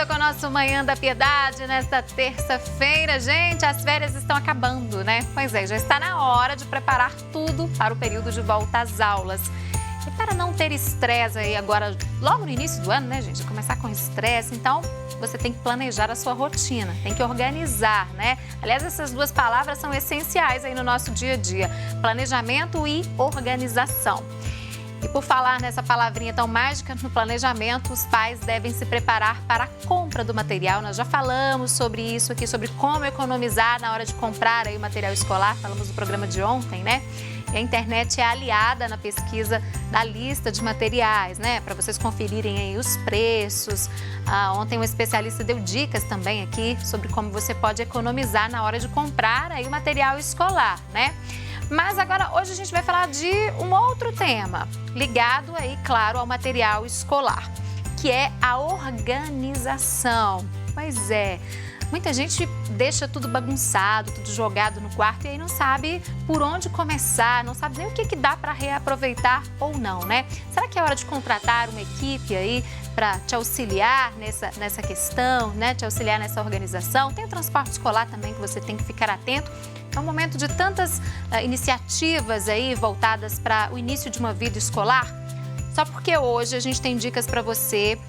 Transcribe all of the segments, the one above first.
com o nosso Manhã da Piedade nesta terça-feira. Gente, as férias estão acabando, né? Pois é, já está na hora de preparar tudo para o período de volta às aulas. E para não ter estresse aí agora, logo no início do ano, né, gente? Começar com estresse, então você tem que planejar a sua rotina, tem que organizar, né? Aliás, essas duas palavras são essenciais aí no nosso dia a dia: planejamento e organização. E por falar nessa palavrinha tão mágica no planejamento, os pais devem se preparar para a compra do material. Nós já falamos sobre isso aqui, sobre como economizar na hora de comprar aí o material escolar. Falamos no programa de ontem, né? E a internet é aliada na pesquisa da lista de materiais, né? Para vocês conferirem aí os preços. Ontem um especialista deu dicas também aqui sobre como você pode economizar na hora de comprar aí o material escolar, né? Mas agora, hoje a gente vai falar de um outro tema, ligado aí, claro, ao material escolar, que é a organização. Pois é, muita gente deixa tudo bagunçado, tudo jogado no quarto e aí não sabe por onde começar, não sabe nem o que dá para reaproveitar ou não, né? Será que é hora de contratar uma equipe aí para te auxiliar nessa questão, né? Te auxiliar nessa organização? Tem o transporte escolar também que você tem que ficar atento. É um momento de tantas iniciativas aí voltadas para o início de uma vida escolar. Só porque hoje a gente tem dicas para você,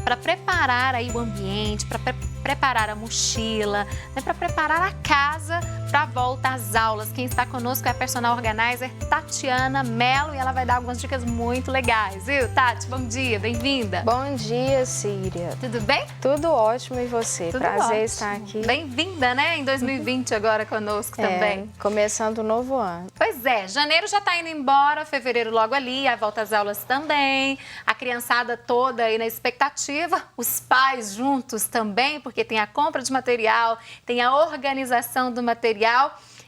para preparar aí o ambiente, para preparar a mochila, né, para preparar a casa para a volta às aulas. Quem está conosco é a personal organizer Tatiana Mello e ela vai dar algumas dicas muito legais, viu? Tati, bom dia, bem-vinda. Bom dia, Síria. Tudo bem? Tudo ótimo, e você? Tudo Prazer ótimo. estar aqui. Bem-vinda, né? Em 2020 agora conosco também. Começando o novo ano. Pois é, janeiro já está indo embora, fevereiro logo ali, a volta às aulas também, a criançada toda aí na expectativa, os pais juntos também, porque tem a compra de material, tem a organização do material.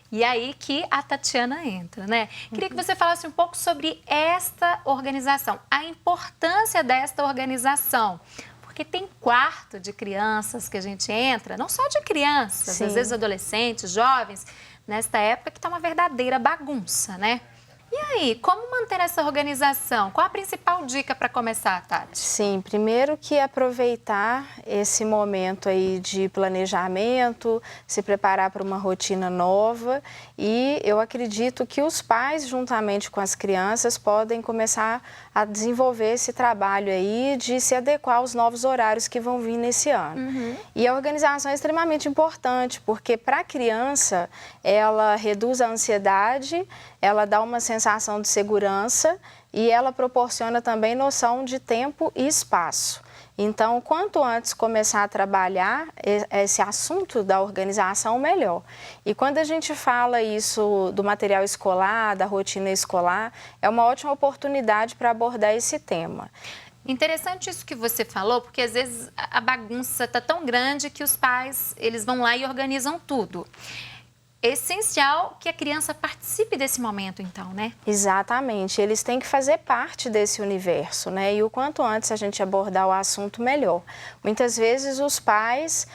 E aí que a Tatiana entra, né? Queria que você falasse um pouco sobre esta organização, a importância desta organização. Porque tem quarto de crianças que a gente entra, não só de crianças, Sim. às vezes adolescentes, jovens, nesta época que está uma verdadeira bagunça, né? E aí, como manter essa organização? Qual a principal dica para começar, Tati? Sim, primeiro que aproveitar esse momento aí de planejamento, se preparar para uma rotina nova, e eu acredito que os pais, juntamente com as crianças, podem começar a desenvolver esse trabalho aí de se adequar aos novos horários que vão vir nesse ano. E a organização é extremamente importante, porque para a criança, ela reduz a ansiedade, ela dá uma sensação de segurança e ela proporciona também noção de tempo e espaço. Então, quanto antes começar a trabalhar esse assunto da organização, melhor. E quando a gente fala isso do material escolar, da rotina escolar, é uma ótima oportunidade para abordar esse tema. Interessante isso que você falou, porque às vezes a bagunça está tão grande que os pais, eles vão lá e organizam tudo. É essencial que a criança participe desse momento, então, né? Exatamente. Eles têm que fazer parte desse universo, né? E o quanto antes a gente abordar o assunto, melhor. Muitas vezes os pais,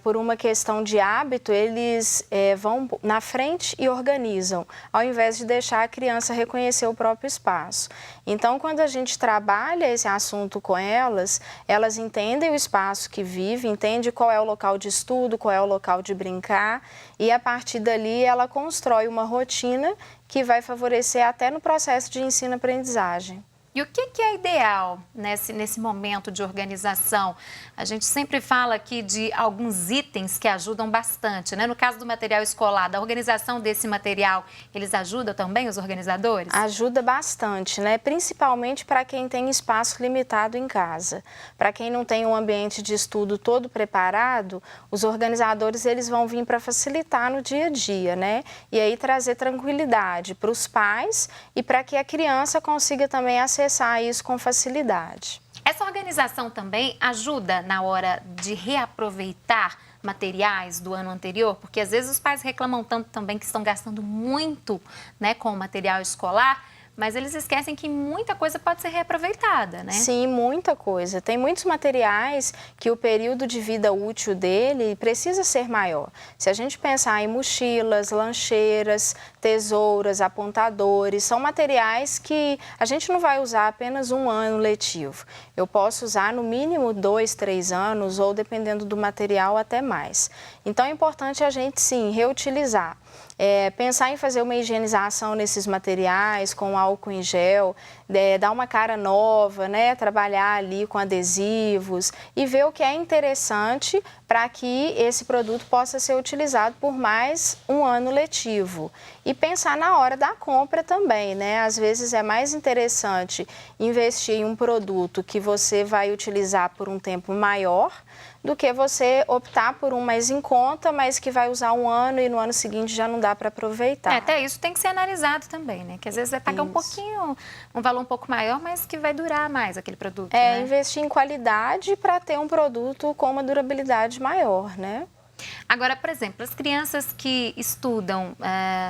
por uma questão de hábito, eles vão na frente e organizam, ao invés de deixar a criança reconhecer o próprio espaço. Então, quando a gente trabalha esse assunto com elas, elas entendem o espaço que vive, entendem qual é o local de estudo, qual é o local de brincar, e a partir dali ela constrói uma rotina que vai favorecer até no processo de ensino-aprendizagem. E o que é ideal nesse momento de organização? A gente sempre fala aqui de alguns itens que ajudam bastante, né? No caso do material escolar, da organização desse material, eles ajudam também, os organizadores? Ajuda bastante, né? Principalmente para quem tem espaço limitado em casa. Para quem não tem um ambiente de estudo todo preparado, os organizadores eles vão vir para facilitar no dia a dia, né? E aí trazer tranquilidade para os pais e para que a criança consiga também acessar isso com facilidade. Essa organização também ajuda na hora de reaproveitar materiais do ano anterior, porque às vezes os pais reclamam tanto também que estão gastando muito, né, com o material escolar, mas eles esquecem que muita coisa pode ser reaproveitada, né? Sim, muita coisa. Tem muitos materiais que o período de vida útil dele precisa ser maior. Se a gente pensar em mochilas, lancheiras, tesouras, apontadores, são materiais que a gente não vai usar apenas um ano letivo. Eu posso usar no mínimo 2, 3 anos ou, dependendo do material, até mais. Então é importante a gente, sim, reutilizar. Pensar em fazer uma higienização nesses materiais com álcool em gel, dar uma cara nova, né? Trabalhar ali com adesivos e ver o que é interessante para que esse produto possa ser utilizado por mais um ano letivo. E pensar na hora da compra também, né? Às vezes é mais interessante investir em um produto que você vai utilizar por um tempo maior do que você optar por um mais em conta, mas que vai usar um ano e no ano seguinte já não dá para aproveitar. Até isso tem que ser analisado também, né? Que às vezes vai pagar um pouquinho, um valor um pouco maior, mas que vai durar mais aquele produto, né? Investir em qualidade para ter um produto com uma durabilidade maior, né? Agora, por exemplo, as crianças que estudam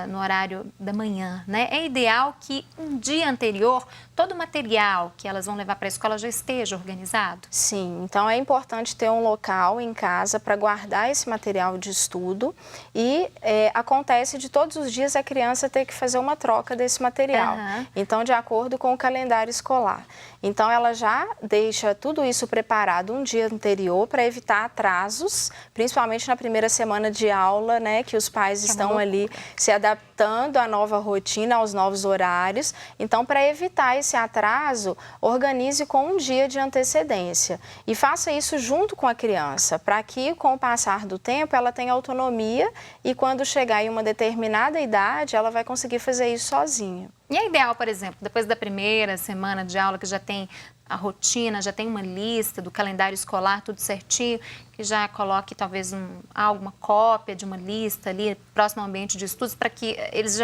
no horário da manhã, né? É ideal que um dia anterior, todo o material que elas vão levar para a escola já esteja organizado? Sim, então é importante ter um local em casa para guardar esse material de estudo e acontece de todos os dias a criança ter que fazer uma troca desse material. Então, de acordo com o calendário escolar. Então, ela já deixa tudo isso preparado um dia anterior para evitar atrasos, principalmente na primeira semana de aula, né, que os pais estão ali se adaptando à nova rotina, aos novos horários. Então, para evitar esse atraso, organize com um dia de antecedência e faça isso junto com a criança, para que, com o passar do tempo, ela tenha autonomia e quando chegar em uma determinada idade, ela vai conseguir fazer isso sozinha. E é ideal, por exemplo, depois da primeira semana de aula, que já tem a rotina, já tem uma lista do calendário escolar, tudo certinho, que já coloque talvez alguma cópia de uma lista ali, próximo ao ambiente de estudos, para que eles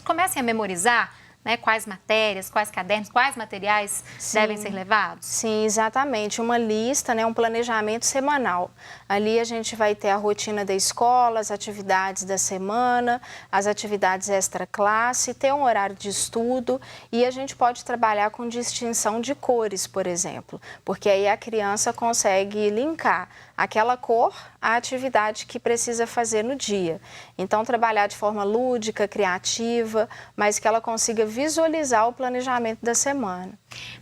comecem a memorizar, né, quais matérias, quais cadernos, quais materiais devem ser levados? Sim, exatamente. Uma lista, né, um planejamento semanal. Ali a gente vai ter a rotina da escola, as atividades da semana, as atividades extra-classe, ter um horário de estudo e a gente pode trabalhar com distinção de cores, por exemplo, porque aí a criança consegue linkar aquela cor à atividade que precisa fazer no dia. Então, trabalhar de forma lúdica, criativa, mas que ela consiga visualizar o planejamento da semana.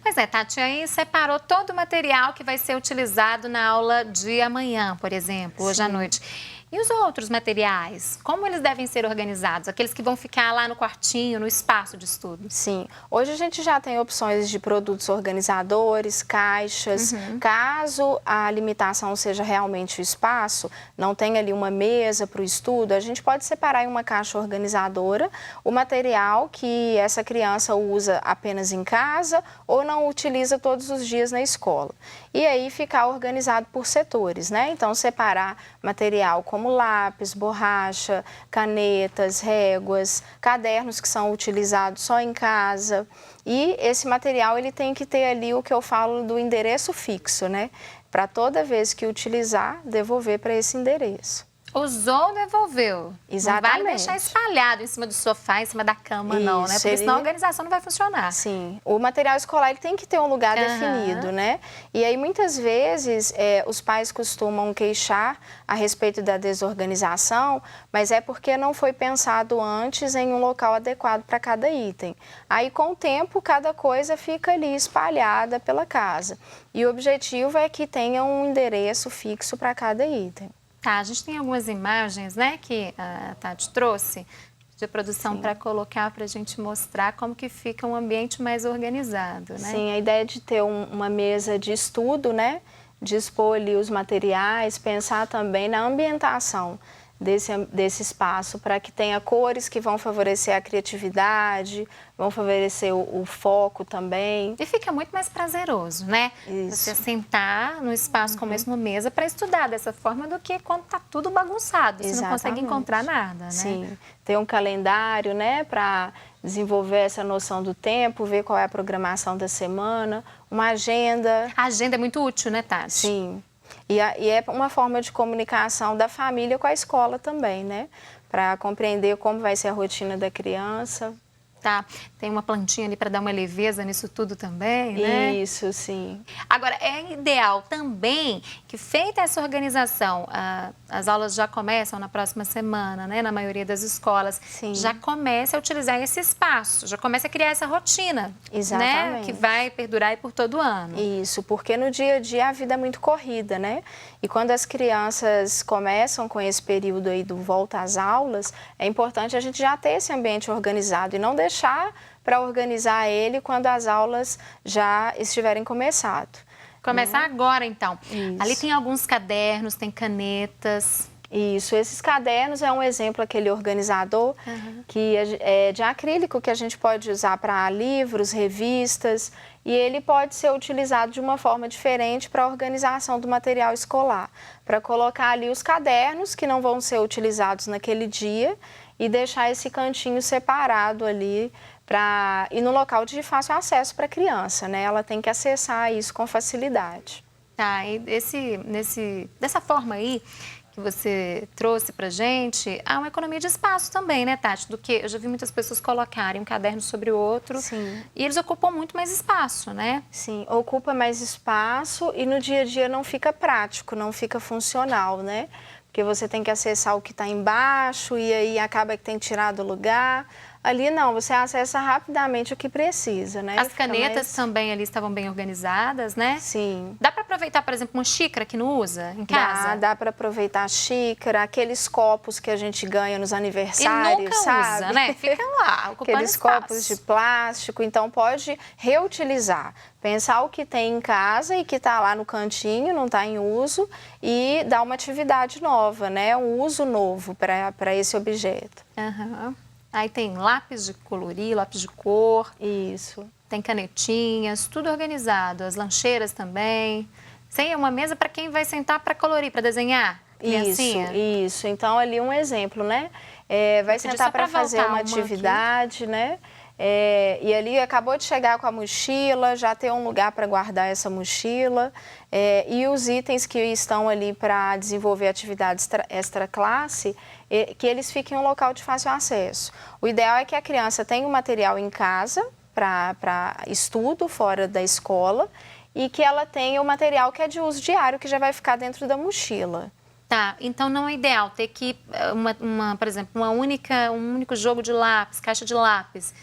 Pois é, Tati, aí separou todo o material que vai ser utilizado na aula de amanhã, por exemplo, hoje à noite. E os outros materiais, como eles devem ser organizados? Aqueles que vão ficar lá no quartinho, no espaço de estudo? Sim, hoje a gente já tem opções de produtos organizadores, caixas. Caso a limitação seja realmente o espaço, não tem ali uma mesa para o estudo, a gente pode separar em uma caixa organizadora o material que essa criança usa apenas em casa ou não utiliza todos os dias na escola. E aí ficar organizado por setores, né? Então, separar material como lápis, borracha, canetas, réguas, cadernos que são utilizados só em casa. E esse material ele tem que ter ali o que eu falo do endereço fixo, né? Para toda vez que utilizar, devolver para esse endereço. Usou, devolveu. Exatamente. Não vale deixar espalhado em cima do sofá, em cima da cama, não, né? Porque senão a organização não vai funcionar. Sim, o material escolar ele tem que ter um lugar definido, né? E aí, muitas vezes, os pais costumam queixar a respeito da desorganização, mas é porque não foi pensado antes em um local adequado para cada item. Aí, com o tempo, cada coisa fica ali espalhada pela casa. E o objetivo é que tenha um endereço fixo para cada item. Tá, a gente tem algumas imagens, né, que a Tati trouxe de produção para colocar para a gente mostrar como que fica um ambiente mais organizado, né? Sim, a ideia de ter uma mesa de estudo, né, dispor ali os materiais, pensar também na ambientação desse espaço para que tenha cores que vão favorecer a criatividade, vão favorecer o foco também. E fica muito mais prazeroso, né? Isso. Você sentar num espaço como esse, numa mesa, para estudar dessa forma do que quando está tudo bagunçado. Você não consegue encontrar nada, né? Sim, ter um calendário, né, para desenvolver essa noção do tempo, ver qual é a programação da semana, uma agenda. A agenda é muito útil, né, Tati? Sim. E é uma forma de comunicação da família com a escola também, né? Para compreender como vai ser a rotina da criança. tá, tem uma plantinha ali para dar uma leveza nisso tudo também, né? Isso, sim. Agora, é ideal também que, feita essa organização, as aulas já começam na próxima semana, né? Na maioria das escolas. Sim. Já comece a utilizar esse espaço, já comece a criar essa rotina. Exatamente. Né? Que vai perdurar aí por todo ano. Isso, porque no dia a dia a vida é muito corrida, né? E quando as crianças começam com esse período aí do volta às aulas, é importante a gente já ter esse ambiente organizado e não deixar para organizar ele quando as aulas já estiverem começado. Começar agora, então. Isso. Ali tem alguns cadernos, tem canetas. Isso, esses cadernos é um exemplo, aquele organizador que é de acrílico, que a gente pode usar para livros, revistas, e ele pode ser utilizado de uma forma diferente para a organização do material escolar, para colocar ali os cadernos que não vão ser utilizados naquele dia e deixar esse cantinho separado ali e no local de fácil acesso para a criança, né? Ela tem que acessar isso com facilidade. Tá, e dessa forma aí que você trouxe pra gente, há uma economia de espaço também, né, Tati? Do que eu já vi muitas pessoas colocarem um caderno sobre o outro. Sim. E eles ocupam muito mais espaço, né? Sim, ocupa mais espaço e no dia a dia não fica prático, não fica funcional, né? Porque você tem que acessar o que está embaixo e aí acaba que tem que tirar do lugar. Ali não, você acessa rapidamente o que precisa, né? As canetas também ali estavam bem organizadas, né? Sim. Dá para aproveitar, por exemplo, uma xícara que não usa em casa? Dá para aproveitar a xícara, aqueles copos que a gente ganha nos aniversários, e nunca sabe? usa, né? Ficam lá, ocupando aqueles espaço. Copos de plástico, então pode reutilizar. Pensar o que tem em casa e que está lá no cantinho, não está em uso, e dar uma atividade nova, né? Um uso novo para esse objeto. Aham. Aí tem lápis de colorir, lápis de cor. Isso. Tem canetinhas, tudo organizado. As lancheiras também. Tem uma mesa para quem vai sentar para colorir, para desenhar. Criancinha. Isso. Então, ali um exemplo, né? Vai sentar para fazer uma atividade, né? E ali acabou de chegar com a mochila, já tem um lugar para guardar essa mochila. E os itens que estão ali para desenvolver atividades extra-classe, que eles fiquem em um local de fácil acesso. O ideal é que a criança tenha o material em casa para estudo fora da escola e que ela tenha o material que é de uso diário, que já vai ficar dentro da mochila. Tá, então não é ideal ter que, por exemplo, um único jogo de lápis, caixa de lápis,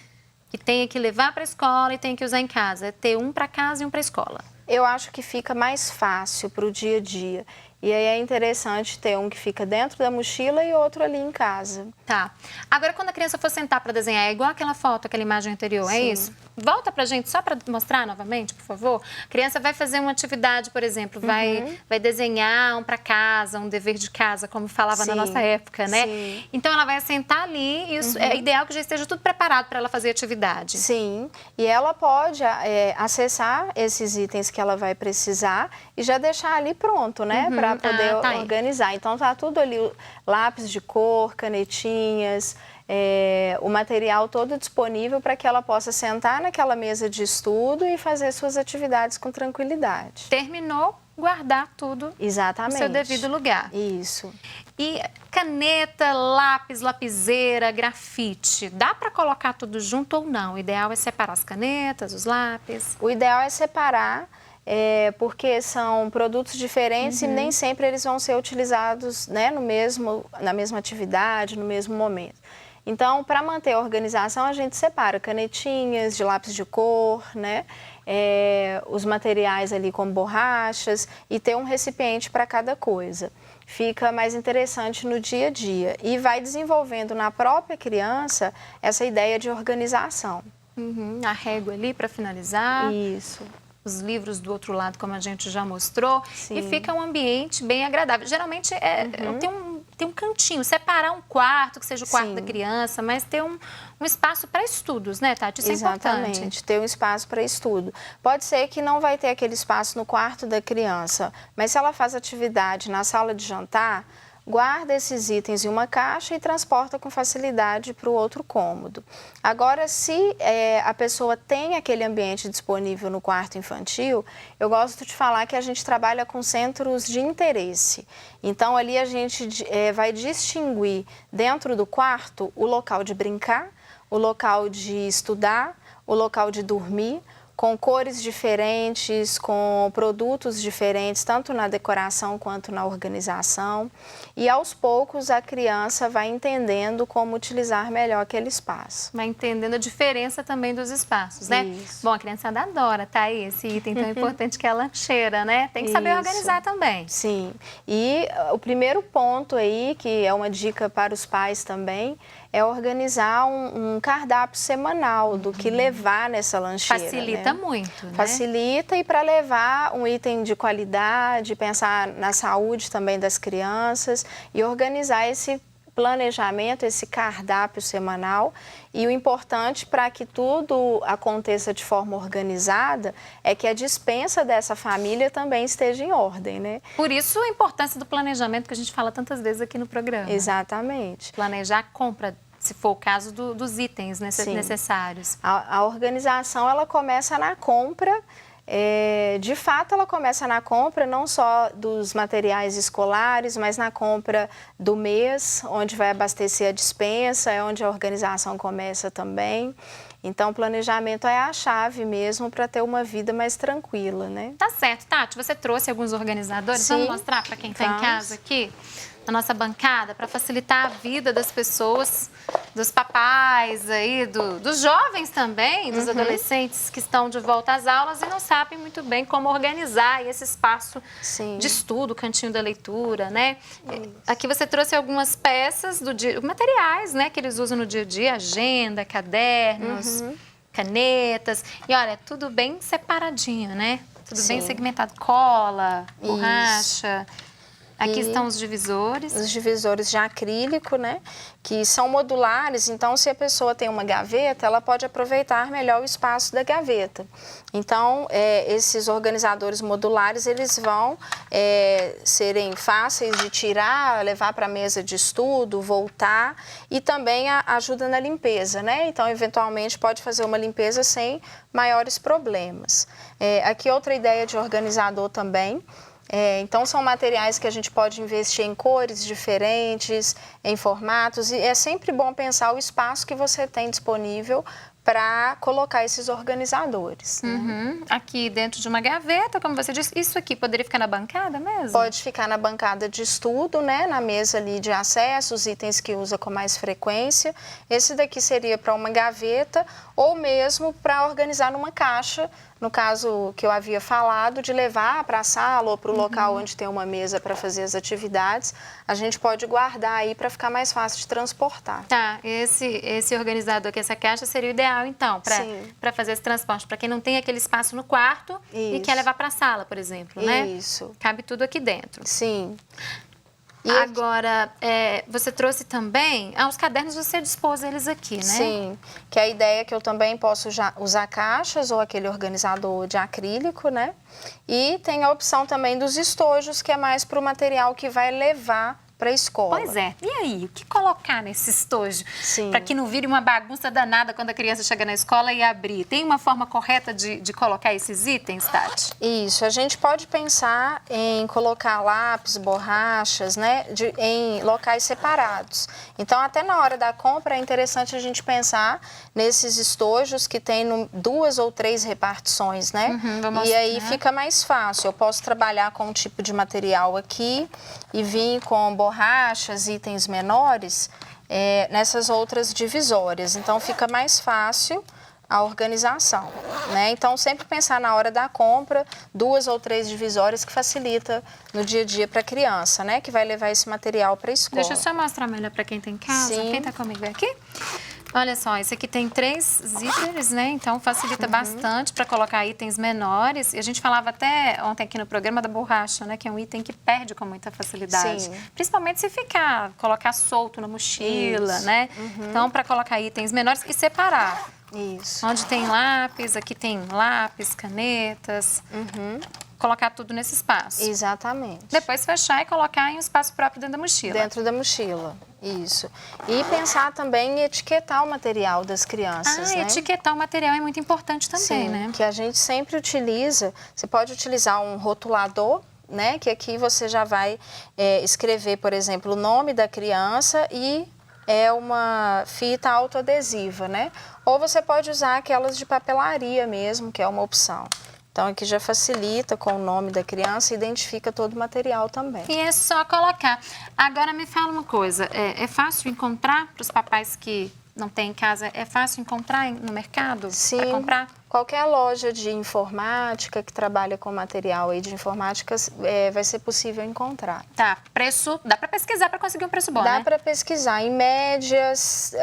que tenha que levar para a escola e tenha que usar em casa. É ter um para casa e um para a escola. Eu acho que fica mais fácil para o dia a dia. E aí é interessante ter um que fica dentro da mochila e outro ali em casa. Tá. Agora, quando a criança for sentar para desenhar, é igual aquela foto, aquela imagem anterior, Sim. é isso? Volta pra gente só para mostrar novamente, por favor. A criança vai fazer uma atividade, por exemplo, vai desenhar um para casa, um dever de casa, como falava na nossa época, né? Sim. Então, ela vai sentar ali e isso é ideal que já esteja tudo preparado para ela fazer atividade. Sim, e ela pode acessar esses itens que ela vai precisar e já deixar ali pronto, né? Para poder organizar. Então, tá tudo ali, lápis de cor, canetinhas, o material todo disponível para que ela possa sentar naquela mesa de estudo e fazer suas atividades com tranquilidade. Terminou, guardar tudo Exatamente. no seu devido lugar. Isso. E caneta, lápis, lapiseira, grafite, dá para colocar tudo junto ou não? O ideal é separar as canetas, os lápis? O ideal é separar, porque são produtos diferentes e nem sempre eles vão ser utilizados, né, na mesma atividade, no mesmo momento. Então, para manter a organização, a gente separa canetinhas de lápis de cor, né? Os materiais ali como borrachas e ter um recipiente para cada coisa. Fica mais interessante no dia a dia e vai desenvolvendo na própria criança essa ideia de organização. A régua ali para finalizar. Isso. Os livros do outro lado, como a gente já mostrou. Sim. E fica um ambiente bem agradável. Geralmente tem um cantinho, separar um quarto, que seja o quarto da criança, mas ter um espaço para estudos, né, Tati? Isso é Exatamente, importante. ter um espaço para estudo. Pode ser que não vai ter aquele espaço no quarto da criança, mas se ela faz atividade na sala de jantar, guarda esses itens em uma caixa e transporta com facilidade para o outro cômodo. Agora, se a pessoa tem aquele ambiente disponível no quarto infantil, eu gosto de falar que a gente trabalha com centros de interesse. Então, ali a gente vai distinguir dentro do quarto o local de brincar, o local de estudar, o local de dormir, com cores diferentes, com produtos diferentes, tanto na decoração quanto na organização. E aos poucos a criança vai entendendo como utilizar melhor aquele espaço. Vai entendendo a diferença também dos espaços, né? Isso. Bom, a criançada adora, tá aí, esse item tão importante que é a lancheira, né? Tem que saber Isso. organizar também. Sim. E o primeiro ponto aí, que é uma dica para os pais também, é organizar um cardápio semanal do que levar nessa lancheira. Facilita né? muito, né? Facilita, e para levar um item de qualidade, pensar na saúde também das crianças e organizar esse planejamento, esse cardápio semanal. E o importante para que tudo aconteça de forma organizada é que a despensa dessa família também esteja em ordem, né? Por isso a importância do planejamento que a gente fala tantas vezes aqui no programa. Exatamente. Planejar a compra, se for o caso dos itens necessários. A organização, ela começa na compra. De fato, ela começa na compra não só dos materiais escolares, mas na compra do mês, onde vai abastecer a despensa, é onde a organização começa também. Então, o planejamento é a chave mesmo para ter uma vida mais tranquila, né? Tá certo. Tati, você trouxe alguns organizadores. Sim. Vamos mostrar para quem está em casa aqui? Na nossa bancada, para facilitar a vida das pessoas, dos papais aí, dos jovens também, dos adolescentes que estão de volta às aulas e não sabem muito bem como organizar esse espaço de estudo, cantinho da leitura, né? Aqui você trouxe algumas peças materiais, né, que eles usam no dia a dia, agenda, cadernos, canetas. E olha, tudo bem separadinho, né? Tudo bem segmentado, cola, borracha. Aqui estão os divisores. Os divisores de acrílico, né? Que são modulares, então se a pessoa tem uma gaveta, ela pode aproveitar melhor o espaço da gaveta. Então, esses organizadores modulares, eles vão serem fáceis de tirar, levar para a mesa de estudo, voltar, e também ajuda na limpeza, né? Então, eventualmente, pode fazer uma limpeza sem maiores problemas. Aqui outra ideia de organizador também. Então, são materiais que a gente pode investir em cores diferentes, em formatos, e é sempre bom pensar o espaço que você tem disponível para colocar esses organizadores. Né? Aqui dentro de uma gaveta, como você disse, isso aqui poderia ficar na bancada mesmo? Pode ficar na bancada de estudo, né? Na mesa ali de acesso, os itens que usa com mais frequência. Esse daqui seria para uma gaveta ou mesmo para organizar numa caixa, no caso que eu havia falado, de levar para a sala ou para o local onde tem uma mesa para fazer as atividades, a gente pode guardar aí para ficar mais fácil de transportar. Tá, esse organizador aqui, essa caixa seria o ideal então, para fazer esse transporte, para quem não tem aquele espaço no quarto e quer levar para a sala, por exemplo, né? Isso. Cabe tudo aqui dentro. Sim. E agora, você trouxe também, os cadernos você dispôs eles aqui, né? Sim, que a ideia é que eu também posso usar caixas ou aquele organizador de acrílico, né? E tem a opção também dos estojos, que é mais para o material que vai levar para a escola. Pois é. E aí, o que colocar nesse estojo? Sim. Para que não vire uma bagunça danada quando a criança chega na escola e abrir. Tem uma forma correta de colocar esses itens, Tati? Isso, a gente pode pensar em colocar lápis, borrachas, né, em locais separados. Então, até na hora da compra é interessante a gente pensar nesses estojos que tem 2 ou 3 repartições, né? E aí fica mais fácil. Eu posso trabalhar com um tipo de material aqui e vir com borrachas, itens menores, nessas outras divisórias. Então, fica mais fácil a organização, né? Então, sempre pensar na hora da compra, 2 ou 3 divisórias que facilita no dia a dia para a criança, né? Que vai levar esse material para a escola. Deixa eu só mostrar melhor para quem está em casa. Sim. Quem está comigo aqui? Olha só, esse aqui tem 3 zippers, né? Então facilita bastante para colocar itens menores. E a gente falava até ontem aqui no programa da borracha, né? Que é um item que perde com muita facilidade. Sim. Principalmente se colocar solto na mochila, né? Então, para colocar itens menores e separar. Isso. Onde tem lápis, aqui tem lápis, canetas. Colocar tudo nesse espaço. Exatamente. Depois fechar e colocar em um espaço próprio dentro da mochila. Dentro da mochila, isso. E pensar também em etiquetar o material das crianças, né? Etiquetar o material é muito importante também, Sim, né? que a gente sempre utiliza. Você pode utilizar um rotulador, né? Que aqui você já vai escrever, por exemplo, o nome da criança e é uma fita autoadesiva, né? Ou você pode usar aquelas de papelaria mesmo, que é uma opção. Então, aqui já facilita com o nome da criança e identifica todo o material também. E é só colocar. Agora, me fala uma coisa, é fácil encontrar para os papais que não têm em casa, é fácil encontrar no mercado? Sim, para comprar? Qualquer loja de informática que trabalha com material aí de informática vai ser possível encontrar. Tá, preço, dá para pesquisar para conseguir um preço bom, Dá né? para pesquisar, em médias,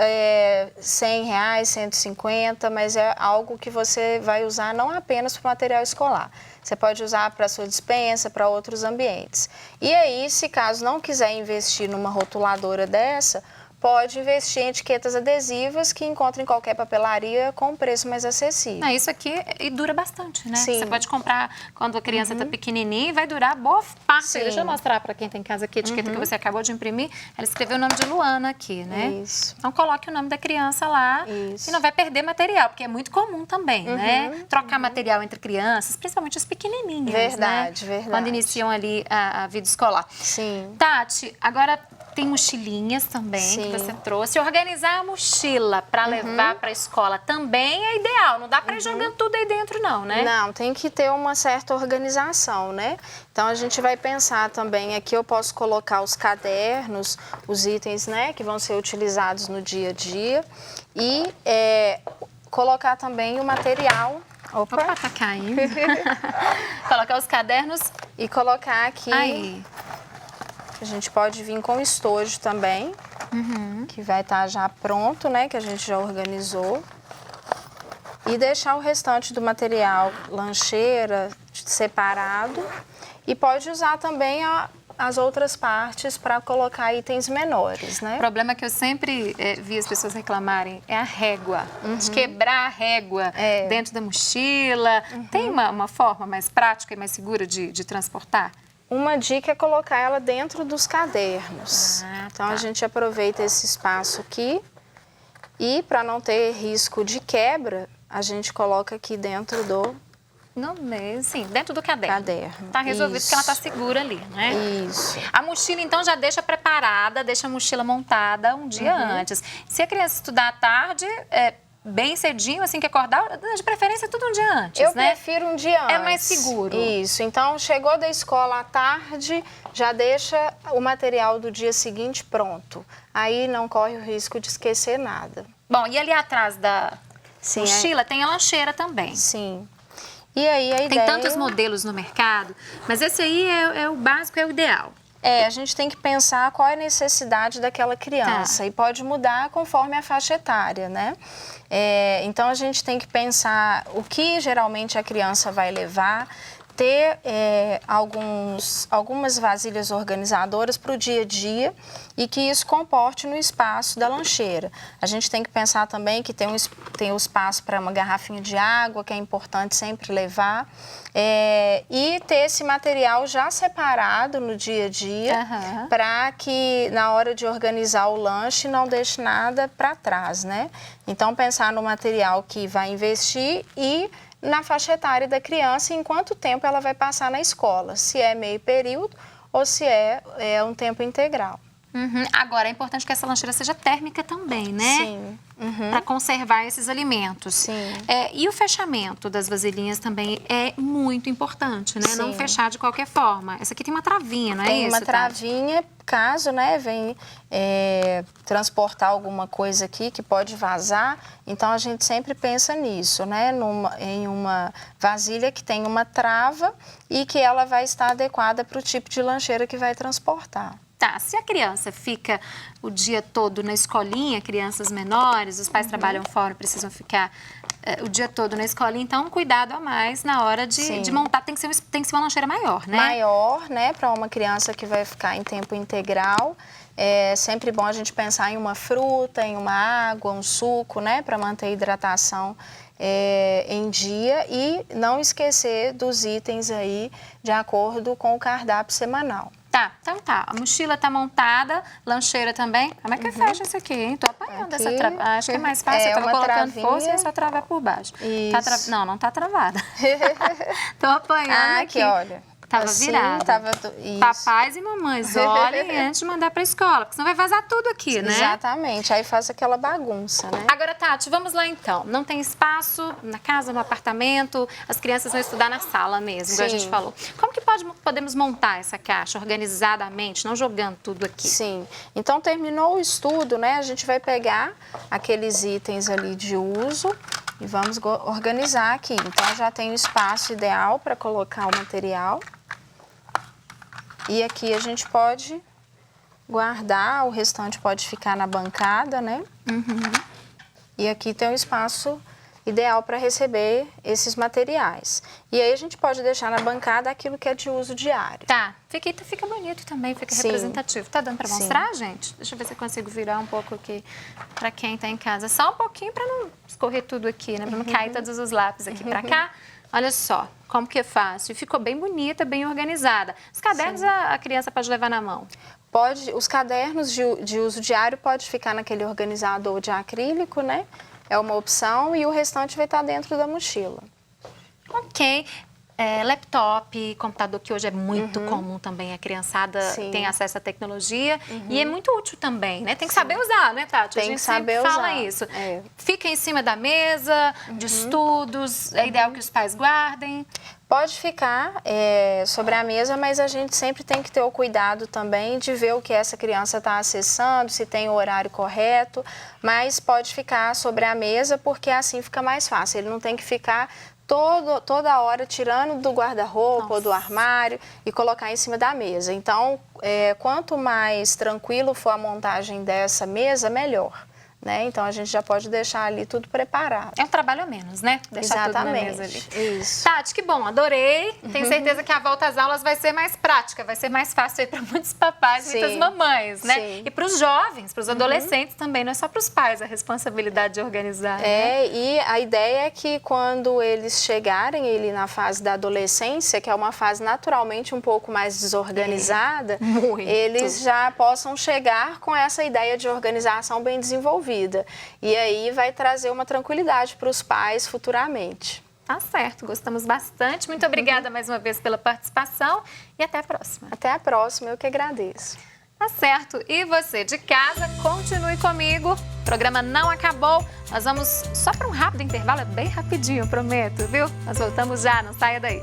R$100, 150, mas é algo que você vai usar não apenas para o material escolar. Você pode usar para a sua despensa, para outros ambientes. E aí, se caso não quiser investir numa rotuladora dessa, pode investir em etiquetas adesivas que encontra em qualquer papelaria com preço mais acessível. Isso aqui e dura bastante, né? Sim. Você pode comprar quando a criança está pequenininha e vai durar boa parte. Sim. Deixa eu mostrar para quem tem em casa aqui a etiqueta que você acabou de imprimir. Ela escreveu o nome de Luana aqui, né? Isso. Então coloque o nome da criança lá Isso. e não vai perder material, porque é muito comum também, né? Trocar material entre crianças, principalmente as pequenininhas, Verdade, né? verdade. Quando iniciam ali a vida escolar. Sim. Tati, agora tem mochilinhas também Sim. que você trouxe. Organizar a mochila para levar para a escola também é ideal. Não dá para ir jogando tudo aí dentro, não, né? Não, tem que ter uma certa organização, né? Então, a gente vai pensar também, aqui eu posso colocar os cadernos, os itens, né, que vão ser utilizados no dia a dia e colocar também o material. Opa, tá caindo. Colocar os cadernos. E colocar aqui. Aí. A gente pode vir com estojo também, que vai estar já pronto, né? Que a gente já organizou. E deixar o restante do material, lancheira, separado. E pode usar também as outras partes para colocar itens menores, né? O problema que eu sempre vi as pessoas reclamarem é a régua. De quebrar a régua dentro da mochila. Tem uma forma mais prática e mais segura de transportar? Uma dica é colocar ela dentro dos cadernos. Então, a gente aproveita esse espaço aqui e, para não ter risco de quebra, a gente coloca aqui dentro do Sim, dentro do caderno. Tá resolvido, Isso. porque ela tá segura ali, né? Isso. A mochila, então, já deixa preparada, deixa a mochila montada um dia antes. Se a criança estudar à tarde, bem cedinho, assim que acordar, de preferência tudo um dia antes, Eu né? prefiro um dia antes. É mais seguro. Isso. Então, chegou da escola à tarde, já deixa o material do dia seguinte pronto. Aí não corre o risco de esquecer nada. Bom, e ali atrás da Sim, mochila tem a lancheira também. Sim. E aí a Tem ideia... tantos modelos no mercado, mas esse aí é o básico, é o ideal. A gente tem que pensar qual é a necessidade daquela criança e pode mudar conforme a faixa etária, né? Então, a gente tem que pensar o que geralmente a criança vai levar, ter algumas vasilhas organizadoras para o dia a dia e que isso comporte no espaço da lancheira. A gente tem que pensar também que tem o espaço para uma garrafinha de água, que é importante sempre levar, e ter esse material já separado no dia a dia para que na hora de organizar o lanche não deixe nada para trás, né? Então, pensar no material que vai investir e na faixa etária da criança, em quanto tempo ela vai passar na escola, se é meio período ou se é um tempo integral. Agora, é importante que essa lancheira seja térmica também, né? Sim. Para conservar esses alimentos. Sim. E o fechamento das vasilhinhas também é muito importante, né? Sim. Não fechar de qualquer forma. Essa aqui tem uma travinha, não é isso? Tem uma travinha, caso, né, vem transportar alguma coisa aqui que pode vazar. Então, a gente sempre pensa nisso, né? Em uma vasilha que tem uma trava e que ela vai estar adequada para o tipo de lancheira que vai transportar. Tá, se a criança fica o dia todo na escolinha, crianças menores, os pais trabalham fora, precisam ficar o dia todo na escolinha, então cuidado a mais na hora de montar, tem que ser uma lancheira maior, né? Maior, né, para uma criança que vai ficar em tempo integral. É sempre bom a gente pensar em uma fruta, em uma água, um suco, né, para manter a hidratação em dia e não esquecer dos itens aí de acordo com o cardápio semanal. Tá, então tá. A mochila tá montada, lancheira também. Como é que fecha isso aqui, hein? Tô apanhando essa trava. Acho que é mais fácil. Eu tava colocando força e é só travar por baixo. Isso. Não tá travada. Tô apanhando aqui. Aqui, olha. Tava assim, virada. Isso. Papais e mamães, olhem antes de mandar pra escola, porque senão vai vazar tudo aqui, né? Exatamente, aí faz aquela bagunça, né? Agora, Tati, vamos lá então. Não tem espaço na casa, no apartamento, as crianças vão estudar na sala mesmo, igual a gente Sim. falou. Como que podemos montar essa caixa organizadamente, não jogando tudo aqui? Sim, então terminou o estudo, né? A gente vai pegar aqueles itens ali de uso e vamos organizar aqui. Então já tem o espaço ideal para colocar o material. E aqui a gente pode guardar, o restante pode ficar na bancada, né? E aqui tem o espaço ideal para receber esses materiais. E aí a gente pode deixar na bancada aquilo que é de uso diário. Tá, fica bonito também, fica Sim. representativo. Tá dando para Sim. mostrar, gente? Deixa eu ver se eu consigo virar um pouco aqui para quem tá em casa. Só um pouquinho para não escorrer tudo aqui, né? Para não cair todos os lápis aqui para cá. Olha só, como que é fácil. Ficou bem bonita, bem organizada. Os cadernos a criança pode levar na mão. Pode, os cadernos de uso diário pode ficar naquele organizador de acrílico, né? É uma opção e o restante vai estar dentro da mochila. Ok. Laptop, computador, que hoje é muito comum também, a criançada Sim. tem acesso à tecnologia e é muito útil também, né? Tem que saber usar, né, Tati? Tem a gente que saber sempre fala usar. isso. É. Fica em cima da mesa, de estudos, é ideal que os pais guardem. Pode ficar sobre a mesa, mas a gente sempre tem que ter o cuidado também de ver o que essa criança está acessando, se tem o horário correto, mas pode ficar sobre a mesa porque assim fica mais fácil. Ele não tem que ficar toda hora tirando do guarda-roupa ou do armário e colocar em cima da mesa. Então, quanto mais tranquilo for a montagem dessa mesa, melhor. Né? Então, a gente já pode deixar ali tudo preparado. É um trabalho a menos, né? Deixar tudo na mesa ali. Isso. Tati, que bom, adorei. Tenho certeza que a volta às aulas vai ser mais prática, vai ser mais fácil aí para muitos papais e muitas mamães, né? Sim. E para os jovens, para os adolescentes também, não é só para os pais a responsabilidade de organizar. Né? E a ideia é que quando eles chegarem ali na fase da adolescência, que é uma fase naturalmente um pouco mais desorganizada, Muito. eles já possam chegar com essa ideia de organização bem desenvolvida. E aí vai trazer uma tranquilidade para os pais futuramente. Tá certo, gostamos bastante. Muito obrigada mais uma vez pela participação e até a próxima. Até a próxima, eu que agradeço. Tá certo. E você de casa, continue comigo. O programa não acabou. Nós vamos só para um rápido intervalo, é bem rapidinho, prometo, viu? Nós voltamos já, não saia daí.